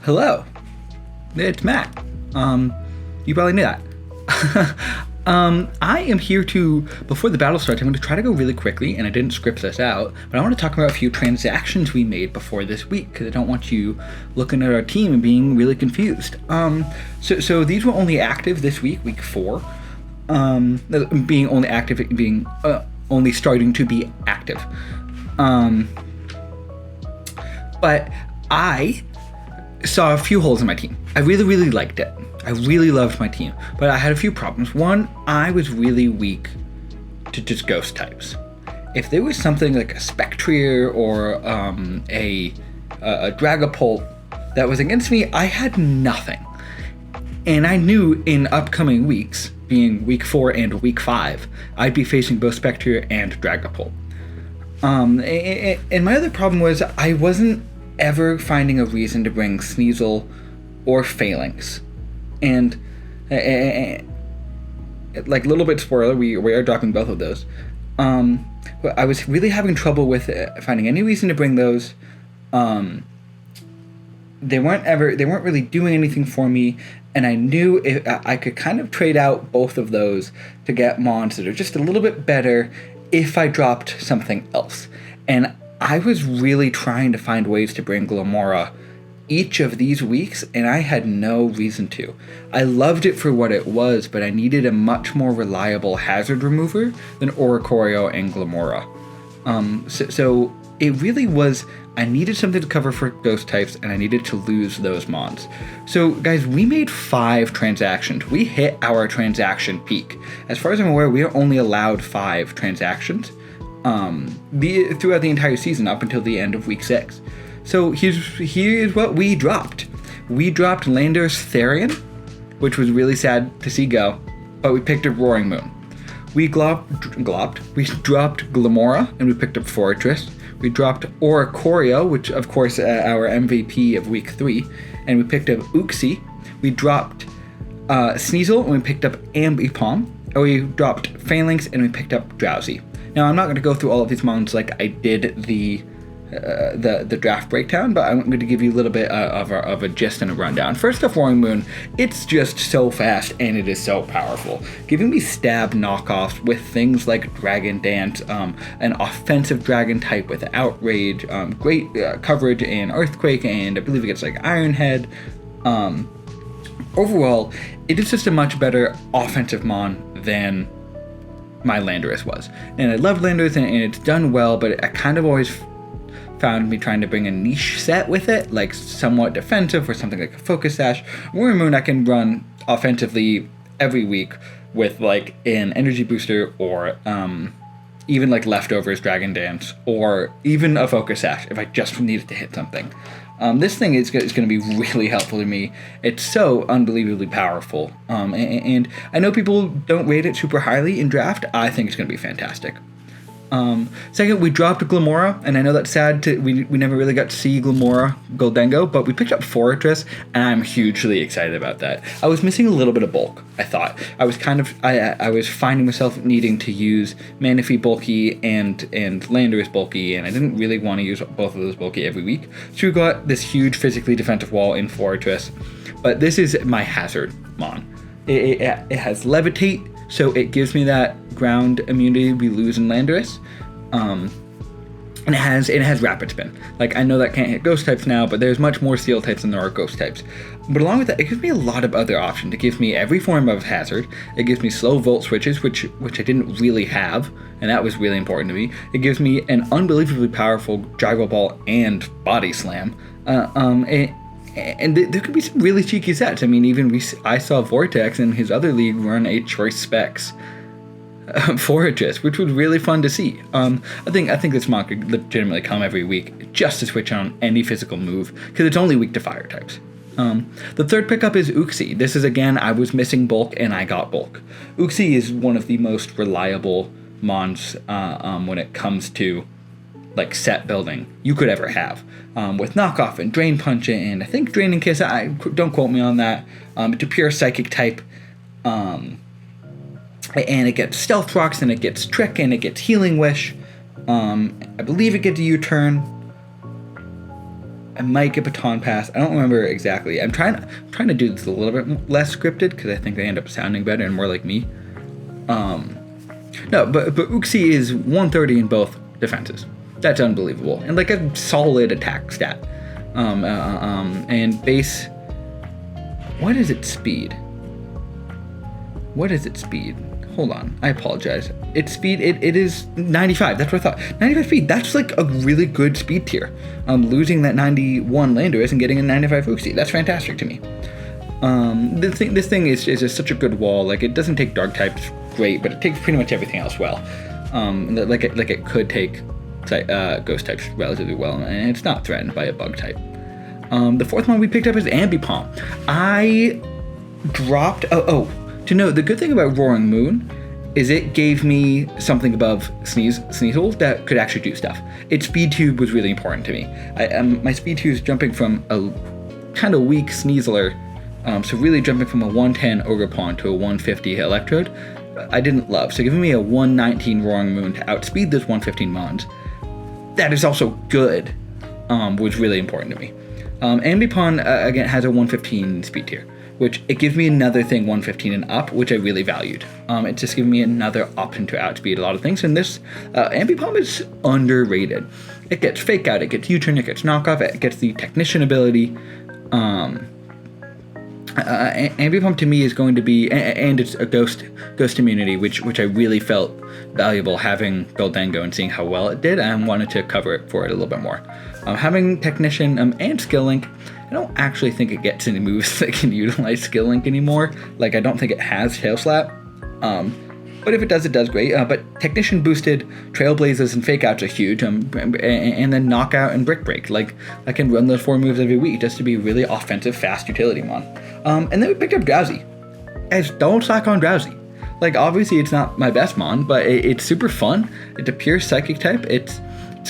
Hello, it's Matt. You probably knew that. I am here to, before the battle starts, I'm going to try to go really quickly, and I didn't script this out, but I want to talk about a few transactions we made before this week, because I don't want you looking at our team and being really confused. So these were only active this week, week 4. Being only active, being only starting to be active. But I saw a few holes in my team. I really liked it. I really loved my team, but I had a few problems. One, I was really weak to just ghost types. If there was something like a Spectrier or a Dragapult that was against me, I had nothing. And I knew in upcoming weeks, being week 4 and week 5, I'd be facing both Spectrier and Dragapult. And my other problem was I wasn't ever finding a reason to bring Sneasel or Phalanx. And like, little bit spoiler, we are dropping both of those. But I was really having trouble with finding any reason to bring those. They weren't really doing anything for me, and I knew if I could kind of trade out both of those to get mons that are just a little bit better if I dropped something else. And I was really trying to find ways to bring Glimmora each of these weeks, and I had no reason to. I loved it for what it was, but I needed a much more reliable hazard remover than Oricorio and Glimmora. So it really was, I needed something to cover for ghost types, and I needed to lose those mons. So guys, we made 5 transactions. We hit our transaction peak. As far as I'm aware, we are only allowed 5 transactions throughout the entire season up until the end of week 6. So here's what we dropped. We dropped Landorus Therian, which was really sad to see go, but we picked up Roaring Moon. We dropped Glimmora, and we picked up Fortress. We dropped Oricorio, which of course our MVP of week 3, and we picked up Uxie. We dropped Sneasel, and we picked up Ambipom. And we dropped Phalanx, and we picked up Drowsy. Now I'm not going to go through all of these mons like I did the draft breakdown, but I'm going to give you a little bit of a gist and a rundown. First off, Roaring Moon, it's just so fast and it is so powerful, giving me stab knockoffs with things like Dragon Dance, an offensive dragon type with Outrage, great coverage in Earthquake, and I believe it gets like Iron Head. Overall, it is just a much better offensive mon than my Landorus was. And I love Landorus, and it's done well, but I kind of always found me trying to bring a niche set with it, like somewhat defensive or something like a Focus Sash. Roaring Moon I can run offensively every week with like an Energy Booster or even like Leftovers Dragon Dance or even a Focus Sash if I just needed to hit something. This thing is going to be really helpful to me. It's so unbelievably powerful. And I know people don't rate it super highly in draft. I think it's going to be fantastic. Second, we dropped Glimmora, and I know that's sad we never really got to see Glimmora Goldengo, but we picked up Fortress, and I'm hugely excited about that. I was missing a little bit of bulk, I thought. I was finding myself needing to use Manaphy bulky and Landorus bulky, and I didn't really want to use both of those bulky every week. So we got this huge physically defensive wall in Fortress, but this is my hazard mon. It has Levitate, so it gives me that ground immunity we lose in Landorus. And it has Rapid Spin. Like, I know that can't hit ghost types now, but there's much more steel types than there are ghost types. But along with that, it gives me a lot of other options. It gives me every form of hazard. It gives me slow volt switches, which I didn't really have, and that was really important to me. It gives me an unbelievably powerful Gyro Ball and Body Slam. And there could be some really cheeky sets. I mean, I saw Vortex in his other league run a Choice Specs Fortress, which was really fun to see. I think this mod could legitimately come every week just to switch on any physical move, because it's only weak to fire types. The third pickup is Uxie. This is, again, I was missing bulk, and I got bulk. Uxie is one of the most reliable mons when it comes to like set building you could ever have, with knockoff and drain punch and I think draining kiss. Don't quote me on that. It's a pure psychic type, and it gets stealth rocks, and it gets trick, and it gets healing wish. I believe it gets a U-turn. I might get baton pass. I don't remember exactly. I'm trying to do this a little bit less scripted because I think they end up sounding better and more like me. No, but Uxie is 130 in both defenses. That's unbelievable, and like a solid attack stat. And base. What is its speed? What is its speed? Hold on, I apologize. Its speed, it is 95. That's what I thought. 95 speed. That's like a really good speed tier. Losing that 91 Landorus and getting a 95 Uxie. That's fantastic to me. This thing is just such a good wall. Like, it doesn't take dark types great, but it takes pretty much everything else well. Like it could take ghost types relatively well, and it's not threatened by a bug type. The fourth one we picked up is Ambipom. I dropped. To note, the good thing about Roaring Moon is it gave me something above Sneasel that could actually do stuff. Its speed tube was really important to me. My speed tube is jumping from a kind of weak Sneasler, so really jumping from a 110 Ogerpon to a 150 Electrode, I didn't love. So giving me a 119 Roaring Moon to outspeed this 115 Mons, that is also good, was really important to me. Ambipom, again, has a 115 speed tier, which it gives me another thing 115 and up, which I really valued. It's just giving me another option to outspeed a lot of things, and this Ambipom is underrated. It gets Fake Out, it gets U-Turn, it gets Knockoff, it gets the Technician ability. Ambipom to me is going to be, and it's a ghost immunity, which I really felt valuable having Goldango and seeing how well it did, and wanted to cover it for it a little bit more. Having Technician and Skill Link, I don't actually think it gets any moves that can utilize Skill Link anymore. Like, I don't think it has Tail Slap. But if it does great. But Technician boosted Trailblazers and Fake Outs are huge. And then Knockout and Brick Break. Like, I can run those 4 moves every week just to be a really offensive, fast utility mon. And then we picked up Drowsy. Guys, don't slack on Drowsy. Like, obviously it's not my best mon, but it's super fun. It's a pure Psychic type. It's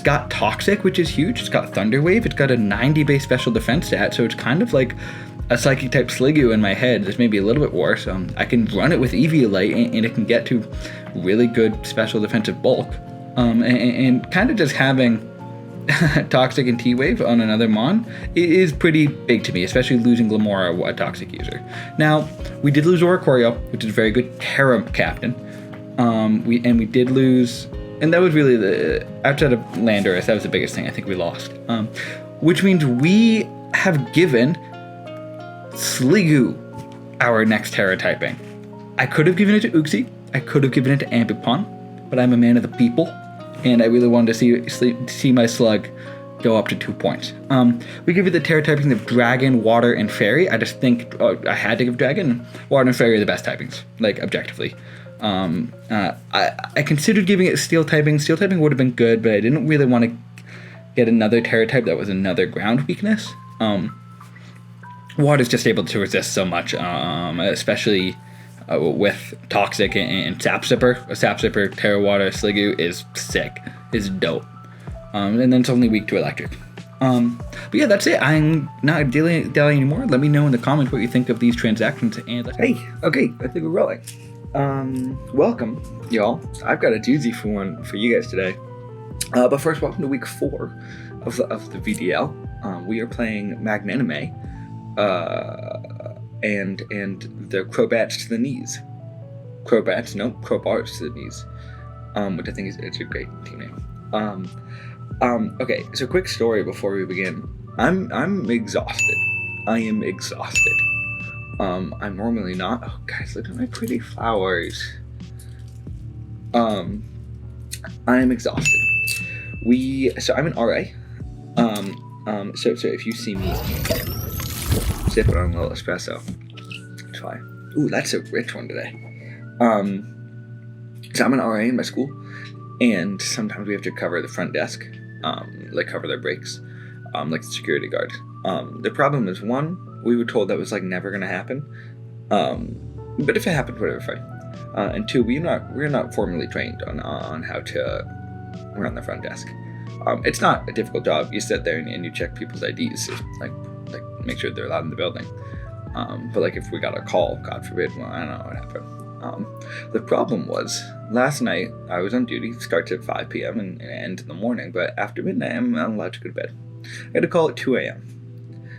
got Toxic, which is huge. It's got Thunder Wave. It's got a 90 base special defense stat, so it's kind of like a Psychic type Sliggoo in my head. There's maybe a little bit worse. I can run it with Eviolite, and it can get to really good special defensive bulk. And kind of just having Toxic and T-Wave on another mon is pretty big to me, especially losing Glamora, a Toxic user. Now, we did lose Oricorio, which is a very good Terra captain. We did lose. And that was really outside of Landorus, that was the biggest thing I think we lost. Which means we have given Sliggoo our next Terra typing. I could have given it to Uxie, I could have given it to Ambipom, but I'm a man of the people, and I really wanted to see my Slug go up to 2 points. We give it the Terra typings of Dragon, Water, and Fairy. I just think I had to give Dragon. Water and Fairy are the best typings, like, objectively. I considered giving it Steel typing. Steel typing would have been good, but I didn't really want to get another Terra type that was another ground weakness. Water's just able to resist so much, especially with Toxic and Sap Sipper. A Sap Sipper Terra Water Sliggoo is sick. Is dope. And then it's only weak to Electric. But yeah, that's it. I'm not dallying anymore. Let me know in the comments what you think of these transactions. And hey, okay, I think we're rolling. Welcome, y'all. I've got a doozy for you guys today. But first, welcome to week 4 of the VDL. We are playing Magnanime, and the Crobats to the knees. Crobars to the knees. Which I think it's a great team name. Okay, so quick story before we begin. I'm exhausted. I am exhausted. I'm normally not. Oh, guys, look at my pretty flowers. I am exhausted. So I'm an RA. So if you see me sipping on a little espresso, it's fine. Ooh, that's a rich one today. So I'm an RA in my school, and sometimes we have to cover the front desk, like cover their breaks, like the security guard. The problem is, one, we were told that was like never gonna happen. But if it happened, whatever, fine. And 2, we're not formally trained on how to run the front desk. It's not a difficult job. You sit there and you check people's IDs, like make sure they're allowed in the building. But like if we got a call, God forbid, well, I don't know what happened. The problem was last night I was on duty. Starts at 5 p.m. and ends in the morning. But after midnight, I'm allowed to go to bed. I had to call at 2 a.m.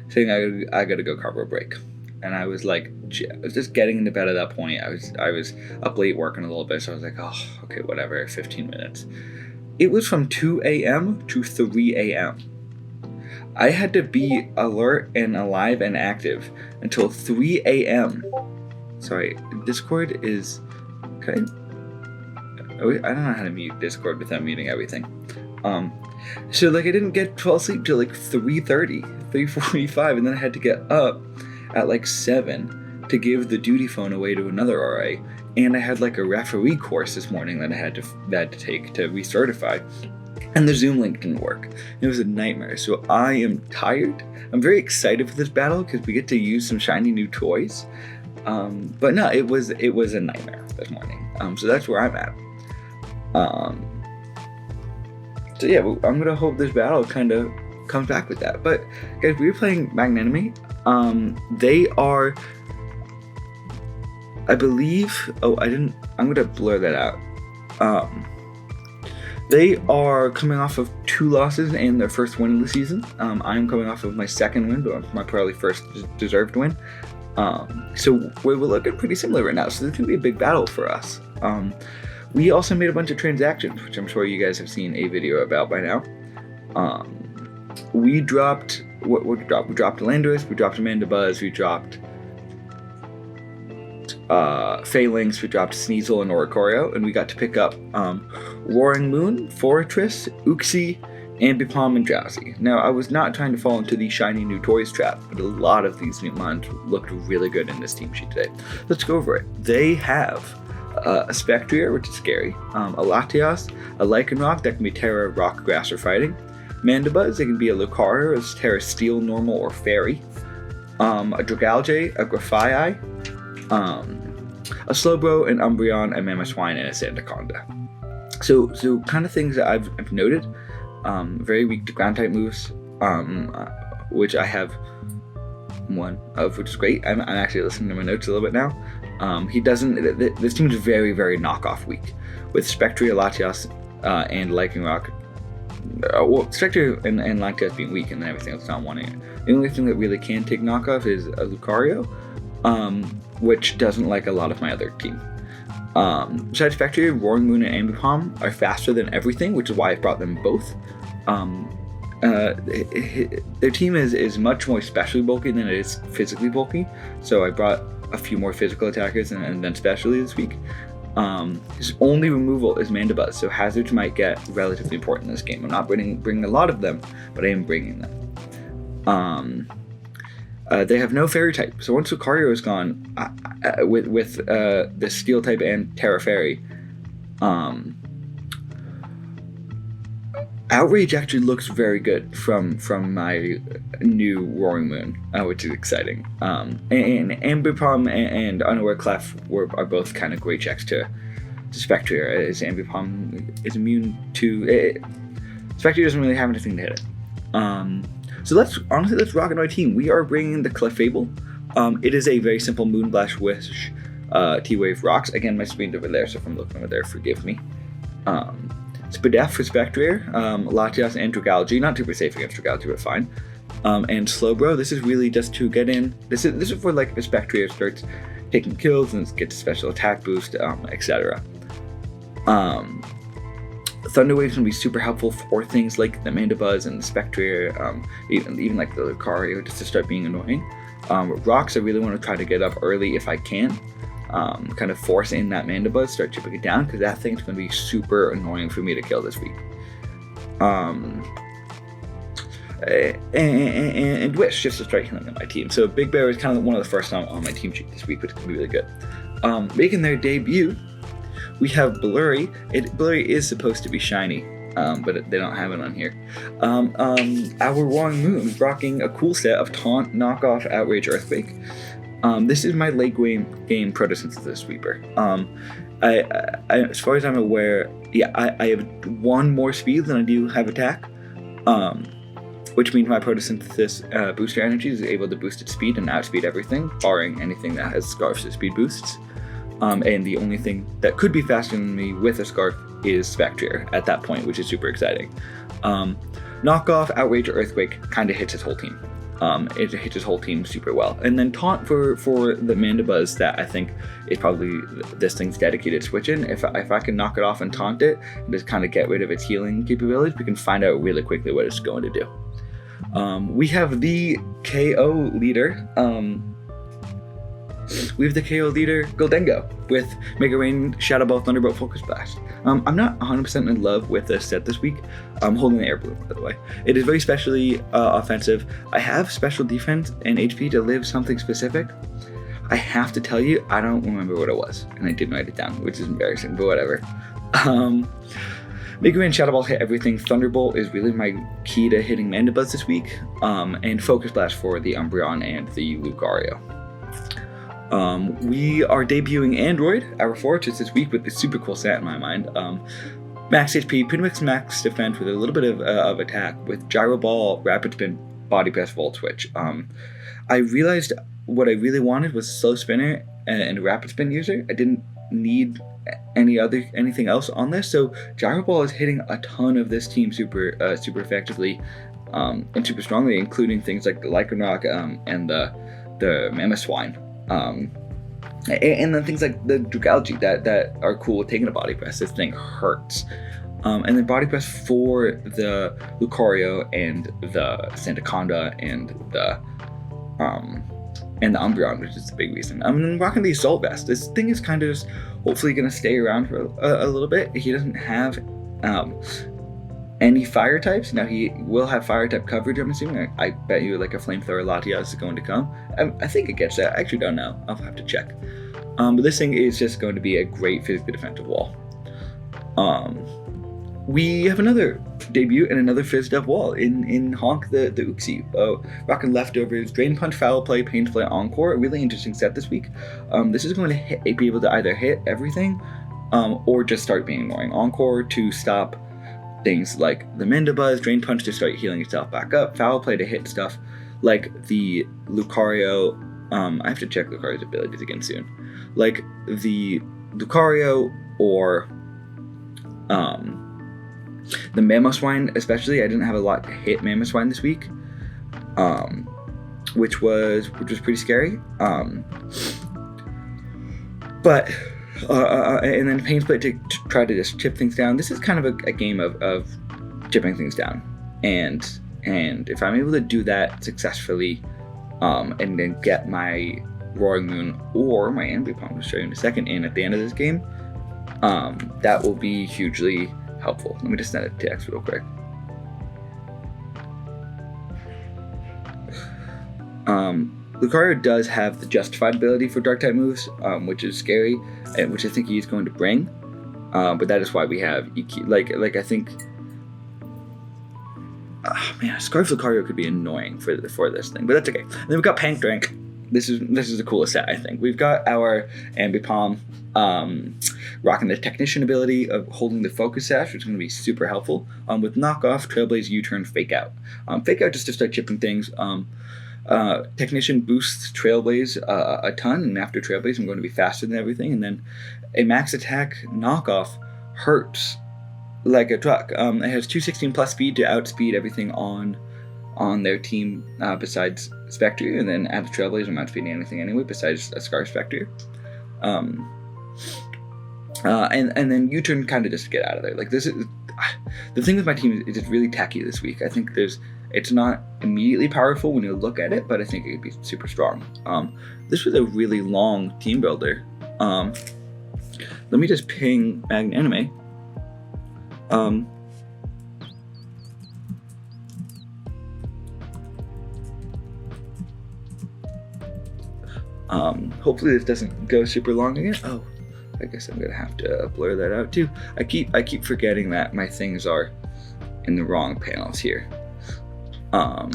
saying I gotta go carbo break. And I was like, I was just getting into bed at that point. I was up late working a little bit, so I was like, oh, okay, whatever, 15 minutes. It was from 2 a.m. to 3 a.m. I had to be alert and alive and active until 3 a.m. Sorry, Discord is... I don't know how to mute Discord without muting everything. So like I didn't fall asleep till like 3:30, 3:45, and then I had to get up at like 7 to give the duty phone away to another RA, and I had like a referee course this morning that I had to take to recertify, and the Zoom link didn't work. It was a nightmare. So I am tired. I'm very excited for this battle because we get to use some shiny new toys. But no, it was a nightmare this morning. So that's where I'm at. So yeah, I'm gonna hope this battle kind of comes back with that. But guys, we were playing Magnanime. They are, I believe. I'm gonna blur that out. They are coming off of 2 losses and their first win of the season. I'm coming off of my second win, but my probably first deserved win. So we're looking pretty similar right now. So this is gonna be a big battle for us. We also made a bunch of transactions, which I'm sure you guys have seen a video about by now. We dropped what we dropped. We dropped Landorus, we dropped Amanda Buzz, we dropped Phalanx, we dropped Sneasel and Oricorio, and we got to pick up Roaring Moon, Fortress, Uxie, Ambipom, and Drowsy. Now, I was not trying to fall into the shiny new toys trap, but a lot of these new mons looked really good in this team sheet today. Let's go over it. They have a Spectrier, which is scary, a Latias, a Lycanroc that can be Terra, Rock, Grass, or Fighting, Mandibuzz, it can be a Lucario, it's Terra, Steel, Normal, or Fairy, a Dragalge, a Grafaiai, a Slowbro, an Umbreon, a Mamoswine, and a Sandaconda. So kind of things that I've noted. Very weak to ground type moves, which I have one of, which is great. I'm actually listening to my notes a little bit now. He doesn't. This team is very, very knockoff weak, with Spectrier, Latias, and Lycanroc. Well, Spectrier and Latias being weak, and then everything else not wanting it. The only thing that really can take knockoff is a Lucario, which doesn't like a lot of my other team. Besides Spectrier, Roaring Moon and Ambipom are faster than everything, which is why I brought them both. Their team is much more specially bulky than it is physically bulky, so I brought a few more physical attackers and then specially this week. His only removal is Mandibuzz, so hazards might get relatively important in this game. I'm not bringing a lot of them, but I am bringing them. They have no fairy type, so once Lucario is gone, with the steel type and Terra Fairy, Outrage actually looks very good from my new Roaring Moon, which is exciting. And Ambipom and Unaware Clef are both kind of great checks to Spectrier, as Ambipom is immune to... Spectrier doesn't really have anything to hit it. So let's rock and roll team. We are bringing the Clefable. It is a very simple Moonblast Wish T-Wave Rocks. Again, my screen's over there, so if I'm looking over there, forgive me. Spadef for Spectrier, Latias and Dragalge, not super safe against Dragalge, but fine. And Slowbro, this is really just to get in. This is for like the Spectrier starts taking kills and gets a special attack boost, etc. Thunder Wave's gonna be super helpful for things like the Mandibuzz and the Spectrier, even like the Lucario, just to start being annoying. Rocks, I really want to try to get up early if I can. Kind of force in that Mandibuzz, start chipping it down, because that thing's going to be super annoying for me to kill this week. And Wish, just to start healing on my team. So Big Bear is kind of one of the first on my team sheet this week, which is going to be really good. Making their debut, we have Blurry. Blurry is supposed to be shiny, but they don't have it on here. Our Roaring Moon, rocking a cool set of Taunt, Knockoff, Outrage, Earthquake. This is my late game Photosynthesis Sweeper. As far as I'm aware, I have 1 more speed than I do have attack, which means my Photosynthesis booster energy is able to boost its speed and outspeed everything, barring anything that has scarfs that speed boosts. And the only thing that could be faster than me with a scarf is Spectrier at that point, which is super exciting. Knockoff, Outrage, or Earthquake kind of hits his whole team. It hits his whole team super well. And then Taunt for the Mandibuzz, that I think is probably this thing's dedicated switch-in. If I can knock it off and taunt it, and just kind of get rid of its healing capabilities, we can find out really quickly what it's going to do. We have the KO leader. Goldengo with Mega Rain, Shadow Ball, Thunderbolt, Focus Blast. I'm not 100% in love with this set this week. I'm holding the Air Balloon, by the way. It is very specially offensive. I have special defense and HP to live something specific. I have to tell you, I don't remember what it was, and I didn't write it down, which is embarrassing, but whatever. Mega Rain, Shadow Ball hit everything. Thunderbolt is really my key to hitting Mandibuzz this week, and Focus Blast for the Umbreon and the Lucario. We are debuting Android, our Fortress, this week with this super cool set in my mind. Max HP, pretty much max defense with a little bit of attack with Gyro Ball, Rapid Spin, Body Press, Volt Switch. I realized what I really wanted was a Slow Spinner and a Rapid Spin user. I didn't need anything else on this, so Gyro Ball is hitting a ton of this team super effectively and super strongly, including things like the Lycanroc and the Mamoswine. And then things like the Dragalge that are cool with taking a Body Press. This thing hurts. And then Body Press for the Lucario and the Sandaconda and the Umbreon, which is the big reason. I'm rocking the Assault Vest. This thing is kind of just hopefully going to stay around for a little bit. He doesn't have any fire types. Now he will have fire type coverage, I'm assuming. I bet you like a Flamethrower Latias is going to come. I think it gets that. I actually don't know. I'll have to check. But this thing is just going to be a great physically defensive wall. We have another debut and another fizzed up wall in Honk the Uxie. Rocking Leftovers, Drain Punch, Foul Play, Pain Play, Encore. A really interesting set this week. This is going to be able to either hit everything or just start being annoying. Encore to stop things like the Mandibuzz, Drain Punch to start healing itself back up, Foul Play to hit stuff like the Lucario. I have to check Lucario's abilities again soon. Like the Lucario or the Mamoswine especially. I didn't have a lot to hit Mamoswine this week, which was pretty scary. But and then Pain Split to try to just chip things down. This is kind of a game of chipping things down, and if I'm able to do that successfully, and then get my Roaring Moon or my Ambipom, I'll show you in a second, in at the end of this game, that will be hugely helpful. Let me just send it to text real quick. Lucario does have the justified ability for dark type moves, which is scary, and which I think he's going to bring. But that is why we have EQ. Like I think, Scarf Lucario could be annoying for this thing, but that's okay. And then we've got Pank Drink. This is the coolest set, I think. We've got our Ambipom rocking the Technician ability of holding the Focus Sash, which is going to be super helpful. With Knockoff, Trailblaze, U-Turn, Fake Out. Fake Out just to start chipping things. Technician boosts Trailblaze a ton, and after Trailblaze I'm going to be faster than everything, and then a max attack Knockoff hurts like a truck. It has 216 plus speed to outspeed everything on their team besides Spectre, and then add a Trailblaze, I'm not speeding anything anyway besides a Scar Spectre. And then U-turn kind of just to get out of there. Like, this is the thing with my team is it's really tacky this week. I think it's not immediately powerful when you look at it, but I think it could be super strong. This was a really long team builder. Let me just ping Magnanime. Hopefully this doesn't go super long again. Oh, I guess I'm gonna have to blur that out too. I keep forgetting that my things are in the wrong panels here. I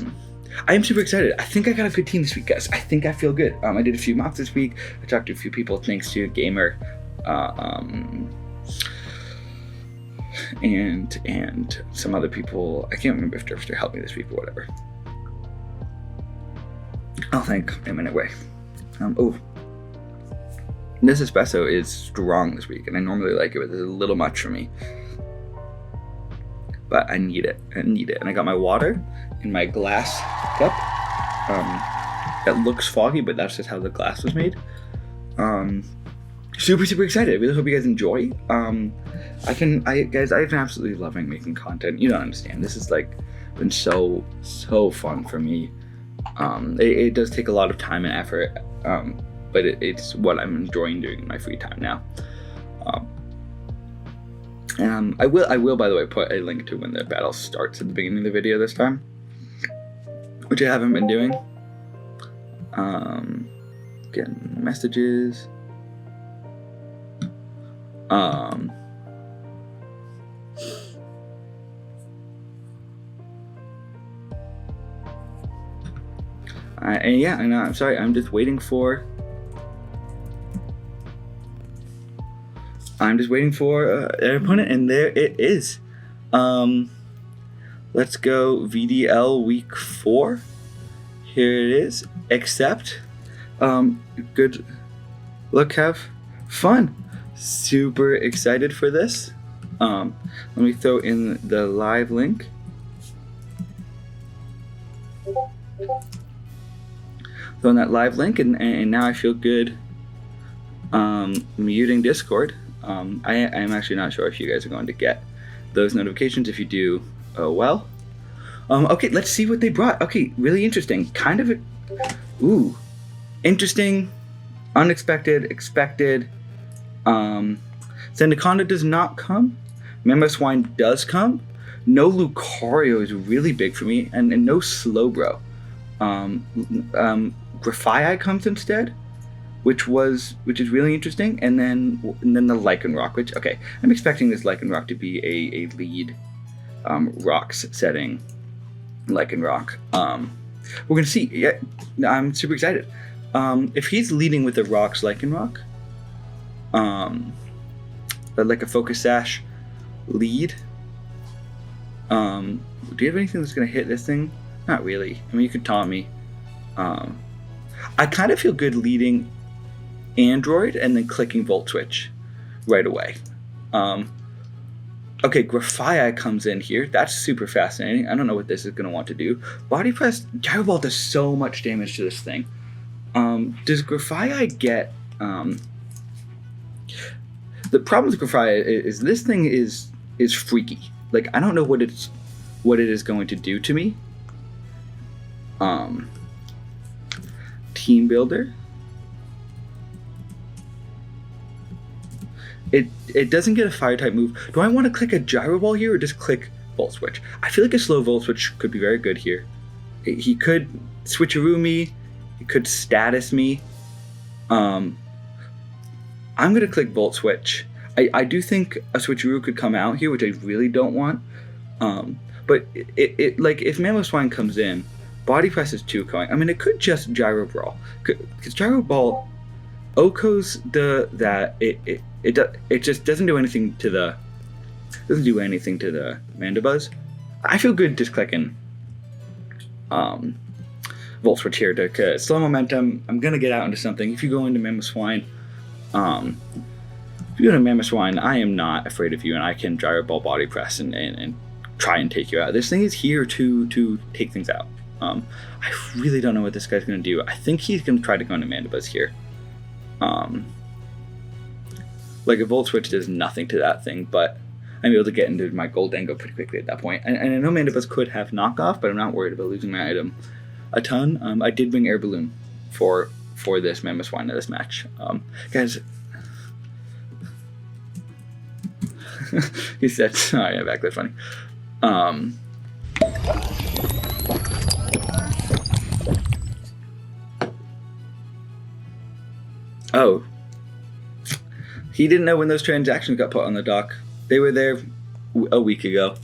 am super excited. I think I got a good team this week, guys. I think I feel good. I did a few mocks this week. I talked to a few people thanks to Gamer, and some other people. I can't remember if Drifter helped me this week or whatever. I'll thank him anyway. This espresso is strong this week, and I normally like it, but it's a little much for me. but I need it. And I got my water in my glass cup. It looks foggy, but that's just how the glass was made. Super excited. I really hope you guys enjoy. I've been absolutely loving making content. You don't understand. This is like been so fun for me. It does take a lot of time and effort, but it's what I'm enjoying doing in my free time now. I will by the way put a link to when the battle starts at the beginning of the video this time, which I haven't been doing. Getting messages. And I'm sorry, I'm just waiting for an opponent, and there it is. Let's go VDL week 4. Here it is. Accept. Good luck, have fun. Super excited for this. Let me throw in the live link. Throw in that live link, and now I feel good muting Discord. I'm actually not sure if you guys are going to get those notifications. If you do, well. Okay, let's see what they brought. Okay, really interesting. Kind of interesting, unexpected, expected. Zendikanda does not come. Mamoswine does come. No Lucario is really big for me, and no Slowbro. Grafaiai comes instead, which is really interesting, and then the Lycanroc, which, okay, I'm expecting this Lycanroc to be a lead rocks setting Lycanroc. We're gonna see. Yeah, I'm super excited. If he's leading with the rocks Lycanroc, like a Focus Sash lead, do you have anything that's gonna hit this thing? Not really. I mean, you could taunt me. I kind of feel good leading Android and then clicking Volt Switch right away. Okay, Grafaiai comes in here. That's super fascinating. I don't know what this is going to want to do. Body Press, Gyro Ball does so much damage to this thing. Does Grafaiai get... The problem with Grafaiai is this thing is freaky. Like, I don't know what it is going to do to me. Teambuilder. It doesn't get a fire type move. Do I want to click a Gyro Ball here or just click Volt Switch? I feel like a slow Volt Switch could be very good here. He could switcheroo me. He could status me. I'm gonna click Volt Switch. I do think a switcheroo could come out here, which I really don't want. But it like if Mamoswine comes in, Body Press is 2 going. I mean, it could just Gyro Ball, because Gyro Ball Oko's it just doesn't do anything to the Mandibuzz. I feel good just clicking Volt Switch here to slow momentum. I'm gonna get out into something. If you go into Mamoswine, I am not afraid of you, and I can Gyro Ball Body Press and try and take you out. This thing is here to take things out. I really don't know what this guy's gonna do. I think he's gonna try to go into Mandibuzz here. Like a Volt Switch does nothing to that thing, but I'm able to get into my Goldango pretty quickly at that point. And I know Mandibuzz could have knockoff, but I'm not worried about losing my item a ton. I did bring Air Balloon for this Mamoswine in this match. Guys, he said, sorry, I'm back there funny. Oh. He didn't know when those transactions got put on the dock. They were there a week ago.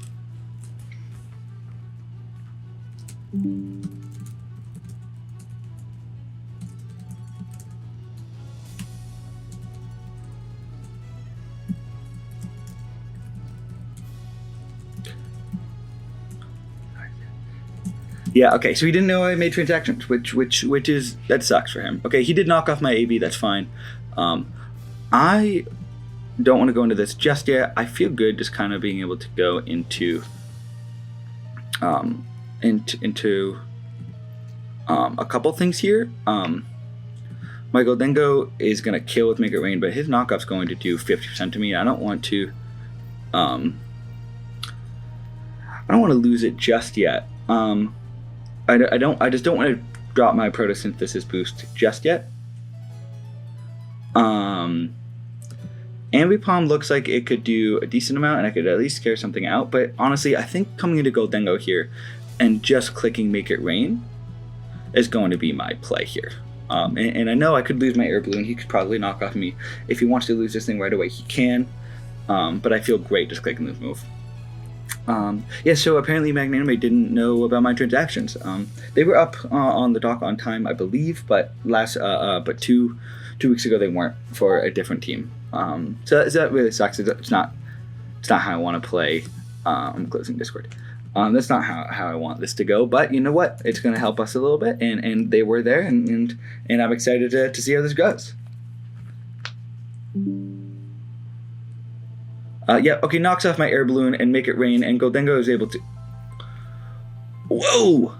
Yeah, okay, so he didn't know I made transactions, which is, that sucks for him. Okay, he did knock off my AB, that's fine. I don't want to go into this just yet. I feel good just kind of being able to go into into a couple things here. My Goldengo is going to kill with Make It Rain, but his knockoff's going to do 50% to me. I don't want to lose it just yet. I just don't want to drop my Photosynthesis boost just yet. Ambipom looks like it could do a decent amount, and I could at least scare something out. But honestly, I think coming into Goldengo here and just clicking Make It Rain is going to be my play here. And I know I could lose my Air Balloon. He could probably knock off me. If he wants to lose this thing right away, he can. But I feel great just clicking this move. Yeah, so apparently Magnanime didn't know about my transactions. They were up on the dock on time, I believe, but but two weeks ago they weren't for a different team. So that really sucks. It's not how I want to play. I'm closing Discord. That's not how I want this to go, but you know what? It's going to help us a little bit, and they were there, and I'm excited to see how this goes. Yeah, okay, knocks off my Air Balloon and Make It Rain, and Goldengo is able to... Whoa!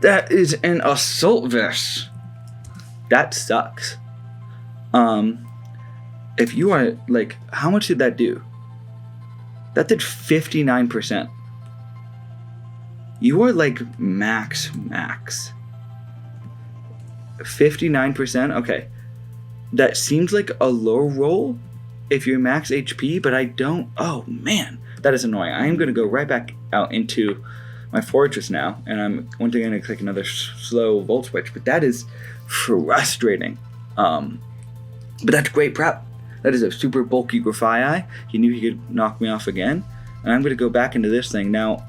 That is an Assault Vest. That sucks. If you are, like, how much did that do? That did 59%. You are like max. 59%? Okay. That seems like a low roll if you're max HP, but I don't... Oh, man. That is annoying. I am going to go right back out into my Fortress now, and I'm once again going to click another slow Volt Switch, but that is frustrating. But that's great prep. That is a super bulky Grafaiai. He knew he could knock me off again. And I'm going to go back into this thing. Now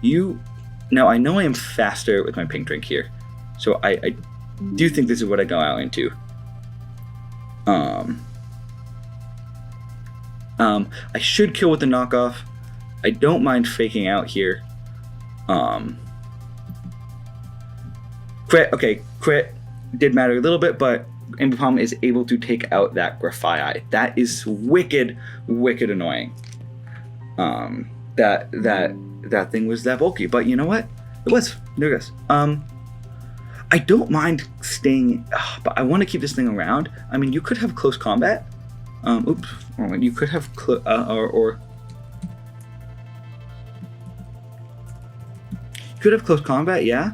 I know I am faster with my Pink Drink here. So I do think this is what I go out into. I should kill with the knockoff. I don't mind faking out here. Crit. Okay, crit did matter a little bit, but Ambipom is able to take out that Grafaiai. That is wicked annoying. That thing was that bulky, but you know what? It was. There it goes. I don't mind staying, but I want to keep this thing around. I mean, you could have close combat. Oops. You could have you could have close combat, yeah.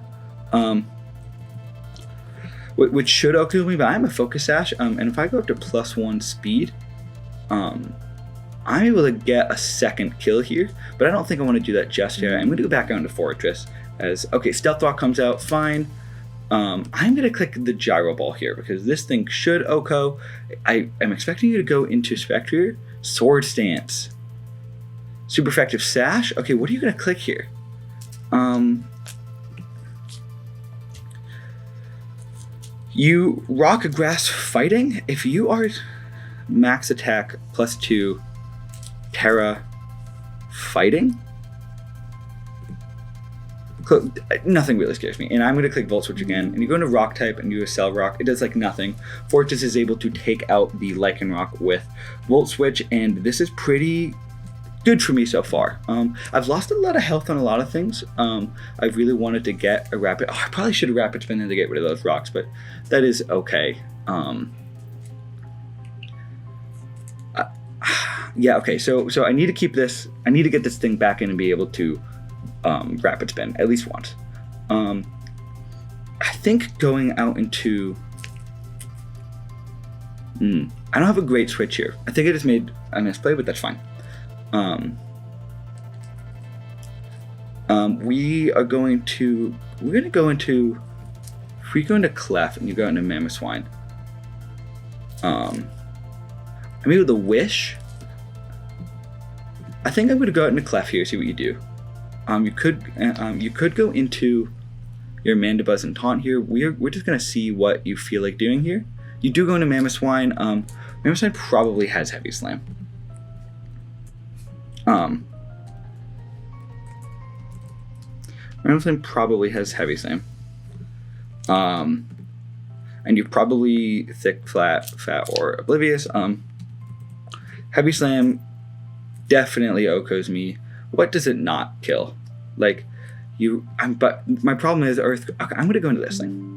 Which should outkill me, but I'm a Focus Sash, and if I go up to +1 speed, I'm able to get a second kill here, but I don't think I want to do that just yet. I'm going to go back down to Fortress, okay, Stealth Rock comes out, fine. I'm going to click the Gyro Ball here, because this thing should OHKO. I am expecting you to go into Spectre, Sword Stance, Super Effective Sash. Okay, what are you going to click here? You rock a grass fighting. If you are max attack +2 Terra fighting, nothing really scares me. And I'm going to click Volt Switch again. And you go into Rock type and do a Cell Rock. It does like nothing. Fortress is able to take out the Lycan Rock with Volt Switch, and this is pretty good for me so far. I've lost a lot of health on a lot of things. I really wanted to get a rapid... I probably should have rapid spin to get rid of those rocks, but that is okay. Yeah, okay, so I need to keep this... I need to get this thing back in and be able to rapid spin at least once. I think going out into... I don't have a great switch here. I think I just made a misplay, but that's fine. We're going to go into, if we go into Clef and you go into Mammoth Swine, I'm able to Wish. I think I'm going to go out into Clef here, see what you do. You could go into your Mandibuzz and Taunt here. We're just going to see what you feel like doing here. You do go into Mammoth Swine. Mammoth Swine probably has Heavy Slam. Mammoth Swine probably has Heavy Slam. And you probably Thick, Flat, or Oblivious. Heavy Slam definitely OHKOs me What does it not kill? Like, but my problem is Earth. Okay, I'm gonna go into this thing.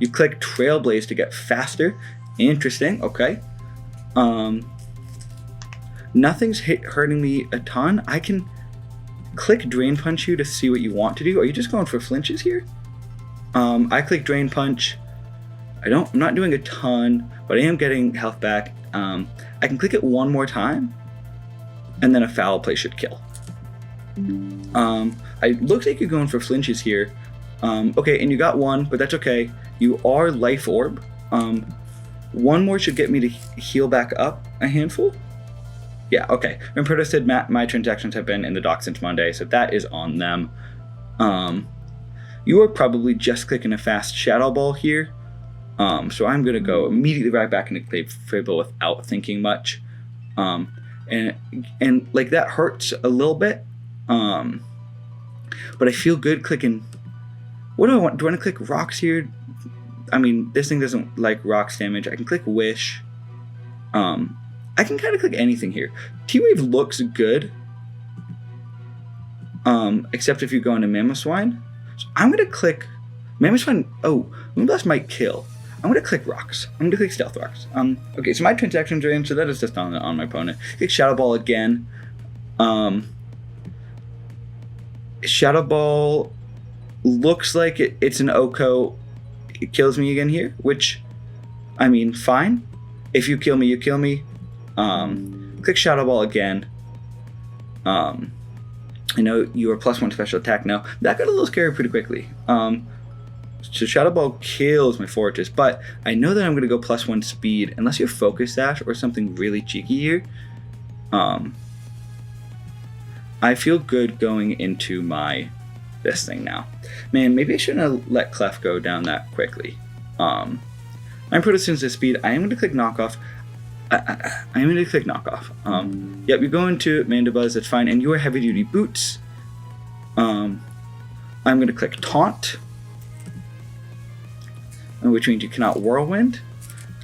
You click Trailblaze to get faster. Interesting. Okay. Nothing's hurting me a ton. I can click Drain Punch you to see what you want to do. Are you just going for flinches here? I click Drain Punch. I'm not doing a ton, but I am getting health back. I can click it one more time, and then a foul play should kill. It looks like you're going for flinches here. Okay, and you got one, but that's okay. You are Life Orb. One more should get me to heal back up a handful. Yeah, okay. Remember I said my transactions have been in the dock since Monday, so that is on them. You are probably just clicking a fast Shadow Ball here. So I'm going to go immediately right back into Fable without thinking much. And like that hurts a little bit. But I feel good clicking. What do I want? Do I want to click Rocks here? I mean, this thing doesn't like Rocks damage. I can click Wish. I can kind of click anything here. T-Wave looks good. Except if you go into Mamoswine. So I'm going to click Mamoswine. Oh, Moonblast might kill. I'm going to click Rocks. I'm going to click Stealth Rocks. Okay, so my transactions are in, so that is just on my opponent. Click Shadow Ball again. Shadow Ball looks like it's an Oko. It kills me again here, which, I mean, fine. If you kill me, you kill me. Click Shadow Ball again. I know you are +1 special attack now. That got a little scary pretty quickly. So Shadow Ball kills my Fortress, but I know that I'm going to go +1 speed, unless you're Focus Sash or something really cheeky here. I feel good going into this thing now. Man, maybe I shouldn't have let Clef go down that quickly. I'm Protestants at speed. I am going to click Knockoff. I am going to click Knockoff. Yep, you're going to Mandibuzz, that's fine. And you are Heavy Duty Boots. I'm going to click Taunt, which means you cannot Whirlwind.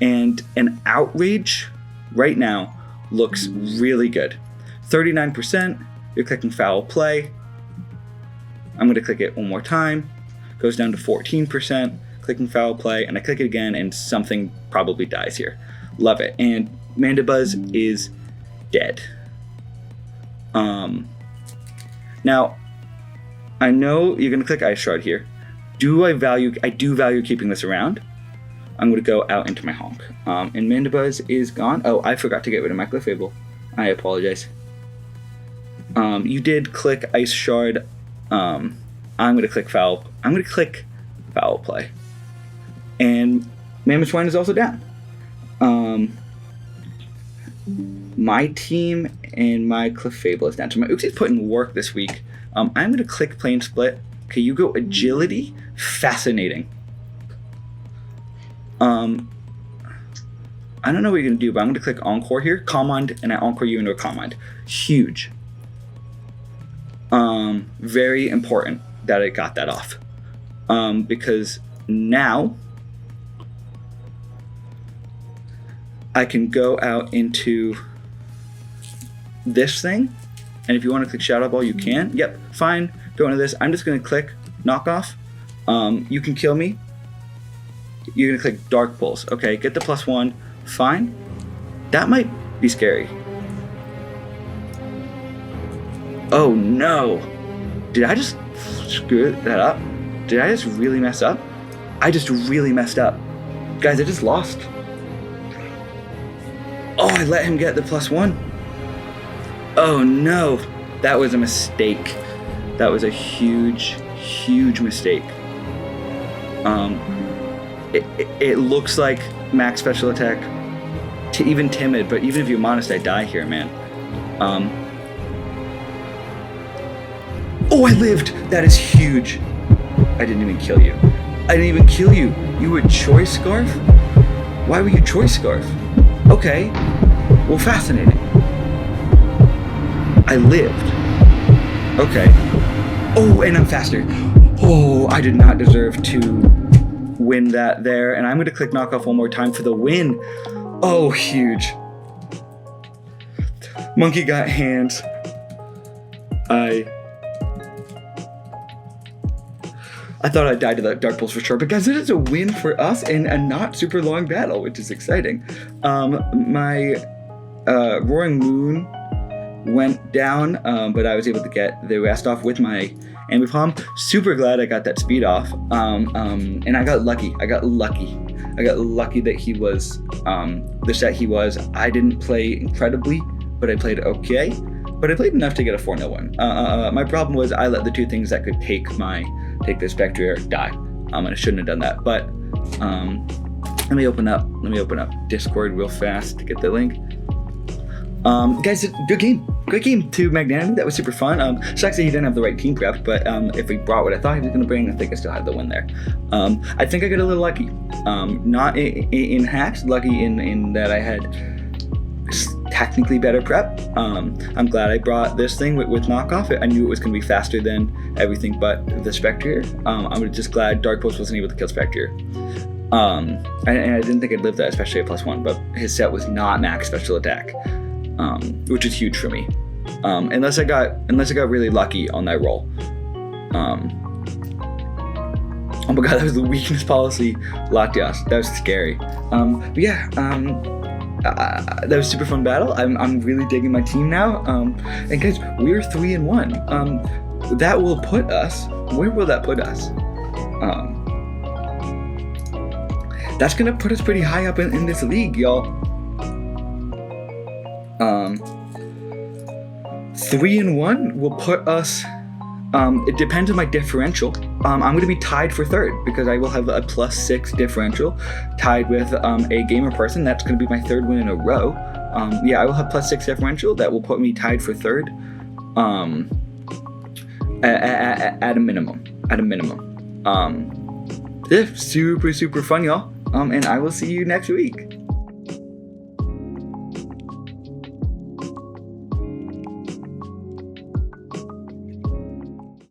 And an Outrage right now looks really good. 39%. You're clicking Foul Play. I'm going to click it one more time. Goes down to 14%. Clicking Foul Play, and I click it again, and something probably dies here. Love it. And Mandibuzz is dead. Now, I know you're going to click Ice Shard here. I do value keeping this around. I'm going to go out into my honk. And Mandibuzz is gone. Oh, I forgot to get rid of my Clefable. I apologize. You did click Ice Shard. I'm going to click Foul. I'm going to click Foul Play. And Mamoswine is also down. My team and my Clefable is down. So my Uxi's put in work this week. I'm going to click Plane Split. Okay, you go Agility. Fascinating. I don't know what you're going to do, but I'm going to click Encore here. Calm Mind, and I Encore you into a Calm Mind. Huge. Very important that I got that off. Because now I can go out into this thing, and if you want to click Shadow Ball, you can. Yep, fine. Go into this. I'm just going to click Knockoff. You can kill me. You're going to click Dark Pulse. Okay, get the +1. Fine. That might be scary. Oh no. Did I just screw that up? Did I just really mess up? I just really messed up. Guys, I just lost. Oh, I let him get the +1. Oh no. That was a mistake. That was a huge, huge mistake. It looks like max special attack. Even Timid, but even if you're Modest, I die here, man. Oh, I lived! That is huge. I didn't even kill you. I didn't even kill you. You were Choice Scarf? Why were you Choice Scarf? Okay. Well, fascinating. I lived. Okay. Oh, and I'm faster. Oh, I did not deserve to win that there. And I'm going to click Knockoff one more time for the win. Oh, huge. Monkey got hands. I thought I'd die to that Dark Pulse for sure, but guys, it is a win for us in a not super long battle, which is exciting. My Roaring Moon went down, but I was able to get the rest off with my Ambipom. Super glad I got that speed off, and I got lucky. I got lucky that he was the set he was. I didn't play incredibly, but I played okay. But I played enough to get a 4-0 win. My problem was I let the two things that could take the Spectre die, and I shouldn't have done that. But let me open up Discord real fast to get the link. Guys, good game. Great game to Magnanime. That was super fun. Sucks that he didn't have the right team prep, but if he brought what I thought he was going to bring, I think I still had the win there. I think I got a little lucky. Not in hacks, lucky in that I had technically better prep. I'm glad I brought this thing with knockoff. I knew it was going to be faster than everything but the Spectre. I'm just glad Dark Pulse wasn't able to kill Spectre. And I didn't think I'd live that, especially at +1, but his set was not max special attack, which is huge for me. Unless I got really lucky on that roll. Oh my god, that was the weakness policy Latias. That was scary. But yeah, that was a super fun battle. I'm really digging my team now. And guys, we're 3-1. That will put us. Where will that put us? That's gonna put us pretty high up in this league, y'all. 3-1 will put us. It depends on my differential. I'm going to be tied for third because I will have a +6 differential, tied with a gamer person. That's going to be my third win in a row. Yeah, I will have +6 differential. That will put me tied for third. At a minimum. Yeah, super fun, y'all. And I will see you next week.